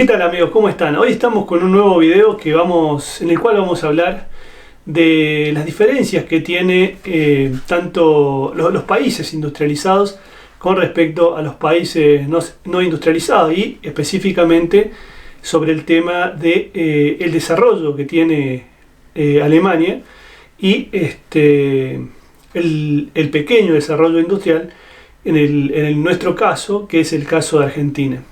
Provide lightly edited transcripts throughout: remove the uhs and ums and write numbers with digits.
¿Qué tal amigos? ¿Cómo están? Hoy estamos con un nuevo video en el cual vamos a hablar de las diferencias que tiene tanto los países industrializados con respecto a los países no industrializados y específicamente sobre el tema de el desarrollo que tiene Alemania y el pequeño desarrollo industrial en nuestro caso, que es el caso de Argentina.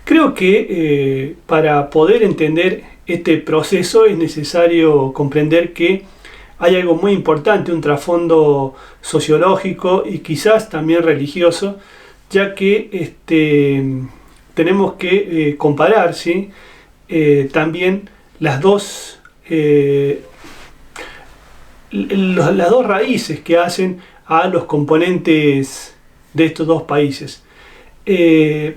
Creo que para poder entender este proceso es necesario comprender que hay algo muy importante, un trasfondo sociológico y quizás también religioso, ya que tenemos que comparar, ¿sí? También las dos raíces que hacen a los componentes de estos dos países.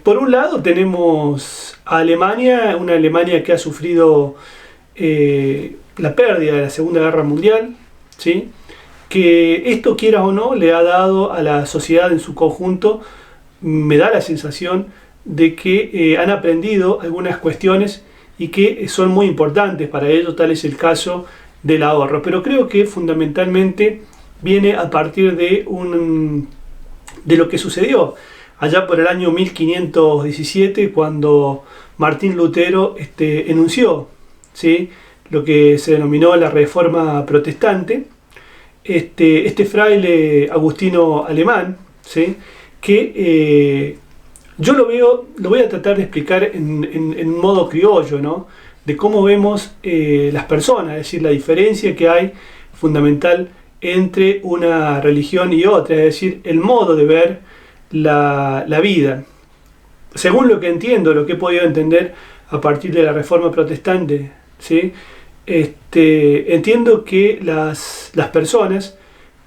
Por un lado tenemos a Alemania, una Alemania que ha sufrido la pérdida de la Segunda Guerra Mundial, ¿sí? Que esto, quiera o no, le ha dado a la sociedad en su conjunto, me da la sensación de que han aprendido algunas cuestiones y que son muy importantes para ellos, tal es el caso del ahorro. Pero creo que fundamentalmente viene a partir de lo que sucedió allá por el año 1517, cuando Martín Lutero enunció, ¿sí?, lo que se denominó la Reforma Protestante. Este fraile agustino alemán, ¿sí?, que yo lo voy a tratar de explicar en modo criollo, ¿no?, de cómo vemos las personas, es decir, la diferencia que hay fundamental entre una religión y otra, es decir, el modo de ver la vida. Según lo que entiendo, lo que he podido entender a partir de la Reforma Protestante, ¿sí?, entiendo que las personas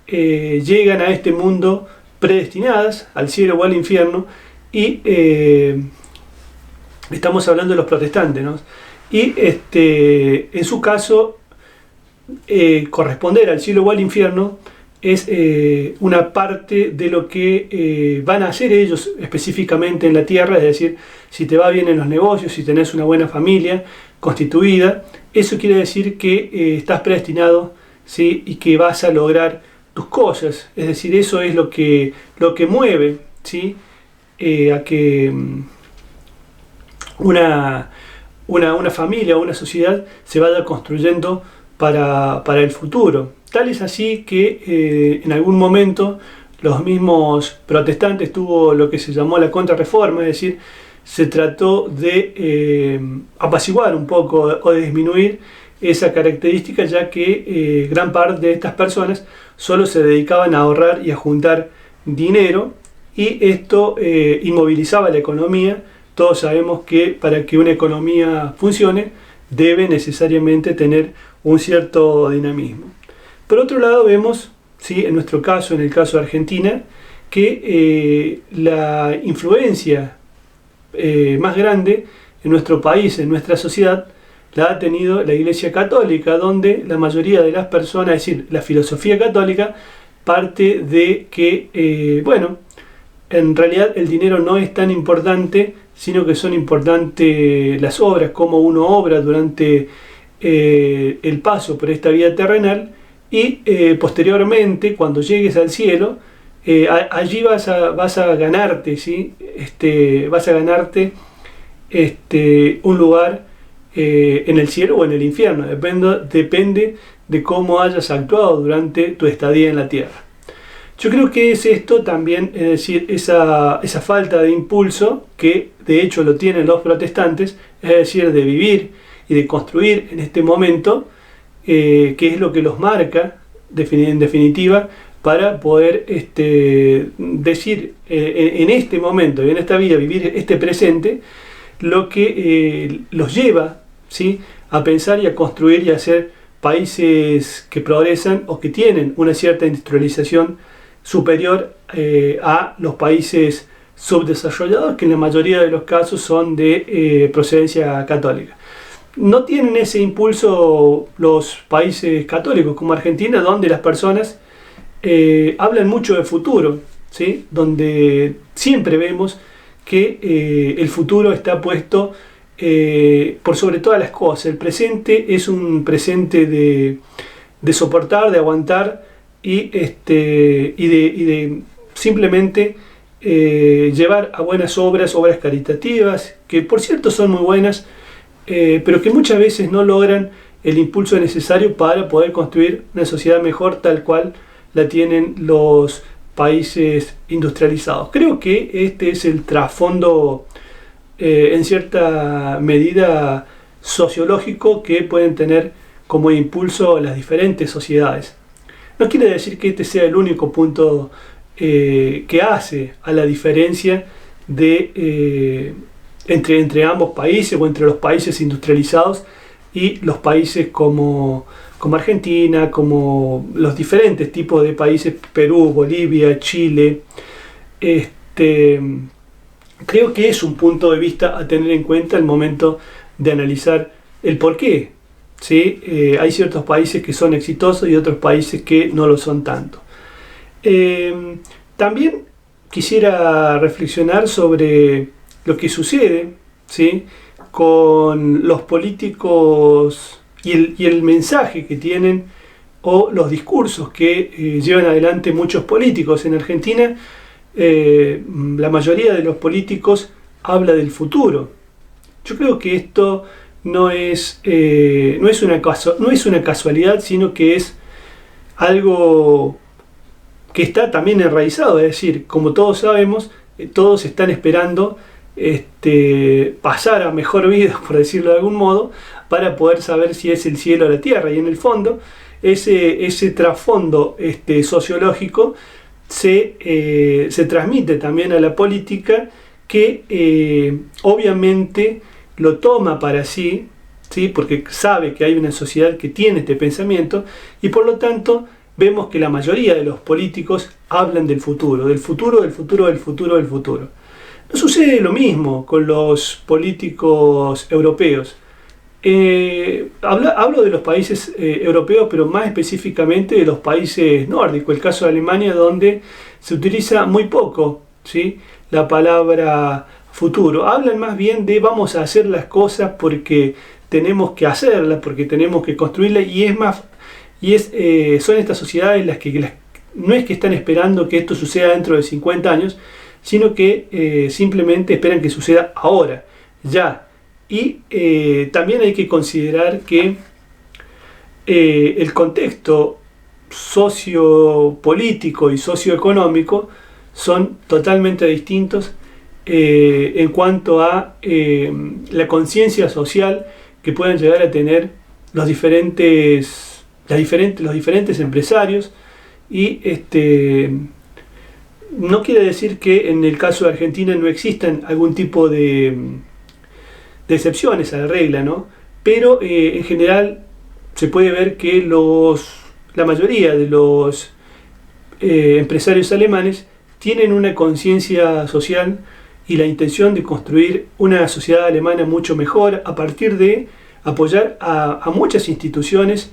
llegan a este mundo predestinadas al cielo o al infierno, y estamos hablando de los protestantes, ¿no? Y en su caso, corresponder al cielo o al infierno es una parte de lo que van a hacer ellos específicamente en la tierra, es decir, si te va bien en los negocios, si tenés una buena familia constituida, eso quiere decir que estás predestinado, ¿sí?, y que vas a lograr tus cosas, es decir, eso es lo que mueve, ¿sí?, a que una familia o una sociedad se vaya construyendo para el futuro. Tal es así que en algún momento los mismos protestantes tuvo lo que se llamó la Contrarreforma, es decir, se trató de apaciguar un poco o de disminuir esa característica, ya que gran parte de estas personas solo se dedicaban a ahorrar y a juntar dinero, y esto inmovilizaba la economía. Todos sabemos que para que una economía funcione debe necesariamente tener un cierto dinamismo. Por otro lado vemos, ¿sí?, en nuestro caso, en el caso de Argentina, que la influencia más grande en nuestro país, en nuestra sociedad, la ha tenido la Iglesia Católica, donde la mayoría de las personas, es decir, la filosofía católica, parte de que, bueno, en realidad el dinero no es tan importante, sino que son importantes las obras, cómo uno obra durante el paso por esta vida terrenal, y posteriormente, cuando llegues al cielo, allí vas a ganarte, ¿sí?, vas a ganarte un lugar en el cielo o en el infierno, depende de cómo hayas actuado durante tu estadía en la tierra. Yo creo que es esto también, es decir, esa falta de impulso, que de hecho lo tienen los protestantes, es decir, de vivir y de construir en este momento, que es lo que los marca en definitiva para poder decir en este momento y en esta vida, vivir este presente, lo que los lleva, ¿sí?, a pensar y a construir y a ser países que progresan o que tienen una cierta industrialización superior a los países subdesarrollados, que en la mayoría de los casos son de procedencia católica. No tienen ese impulso los países católicos como Argentina, donde las personas hablan mucho de futuro, ¿sí?, donde siempre vemos que el futuro está puesto por sobre todas las cosas. El presente es un presente de soportar, de aguantar y de simplemente llevar a buenas obras caritativas, que por cierto son muy buenas, pero que muchas veces no logran el impulso necesario para poder construir una sociedad mejor tal cual la tienen los países industrializados. Creo que este es el trasfondo en cierta medida sociológico que pueden tener como impulso las diferentes sociedades. No quiere decir que este sea el único punto que hace a la diferencia entre ambos países o entre los países industrializados y los países como Argentina, como los diferentes tipos de países, Perú, Bolivia, Chile. Creo que es un punto de vista a tener en cuenta al momento de analizar el porqué. ¿Sí? Hay ciertos países que son exitosos y otros países que no lo son tanto. También quisiera reflexionar sobre lo que sucede, ¿sí?, con los políticos y el mensaje que tienen o los discursos que llevan adelante muchos políticos. En Argentina, la mayoría de los políticos habla del futuro. Yo creo que esto no es una casualidad, sino que es algo que está también enraizado. Es decir, como todos sabemos, todos están esperando pasar a mejor vida, por decirlo de algún modo, para poder saber si es el cielo o la tierra. Y en el fondo, ese trasfondo sociológico se transmite también a la política, que obviamente lo toma para sí, ¿sí?, porque sabe que hay una sociedad que tiene este pensamiento, y por lo tanto vemos que la mayoría de los políticos hablan del futuro, del futuro, del futuro, del futuro, del futuro. No sucede lo mismo con los políticos europeos. Hablo de los países europeos, pero más específicamente de los países nórdicos, el caso de Alemania, donde se utiliza muy poco, ¿sí?, la palabra futuro. Hablan más bien de vamos a hacer las cosas porque tenemos que hacerlas, porque tenemos que construirlas, son estas sociedades las que no es que están esperando que esto suceda dentro de 50 años, sino que simplemente esperan que suceda ahora, ya. Y también hay que considerar que el contexto sociopolítico y socioeconómico son totalmente distintos en cuanto a la conciencia social que puedan llegar a tener los diferentes empresarios. Y no quiere decir que en el caso de Argentina no existan algún tipo de excepciones a la regla, ¿no? Pero en general se puede ver que la mayoría de los empresarios alemanes tienen una conciencia social y la intención de construir una sociedad alemana mucho mejor a partir de apoyar a muchas instituciones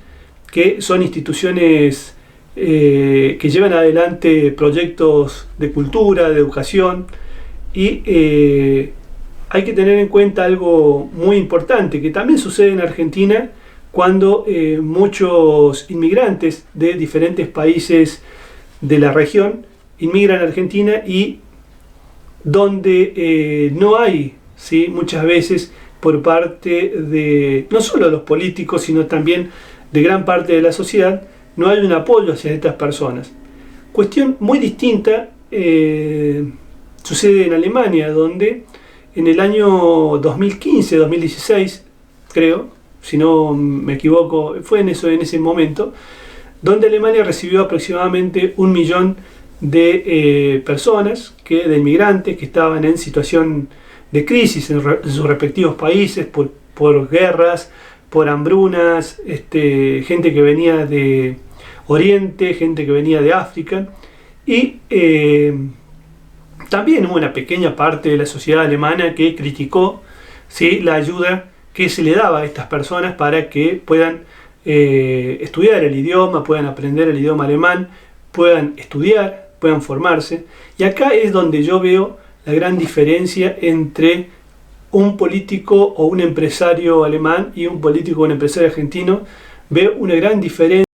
que son instituciones que llevan adelante proyectos de cultura, de educación, y hay que tener en cuenta algo muy importante que también sucede en Argentina cuando muchos inmigrantes de diferentes países de la región inmigran a Argentina, y donde no hay, ¿sí?, muchas veces por parte de no solo los políticos, sino también de gran parte de la sociedad, no hay un apoyo hacia estas personas. Cuestión muy distinta sucede en Alemania, donde en el año 2015-2016, creo, si no me equivoco, fue en ese momento, donde Alemania recibió aproximadamente 1 millón de personas, de inmigrantes que estaban en situación de crisis en sus respectivos países por guerras, por hambrunas, gente que venía de Oriente, gente que venía de África, y también hubo una pequeña parte de la sociedad alemana que criticó, ¿sí?, la ayuda que se le daba a estas personas para que puedan estudiar el idioma, puedan aprender el idioma alemán, puedan estudiar, puedan formarse. Y acá es donde yo veo la gran diferencia entre un político o un empresario alemán y un político o un empresario argentino. Veo una gran diferencia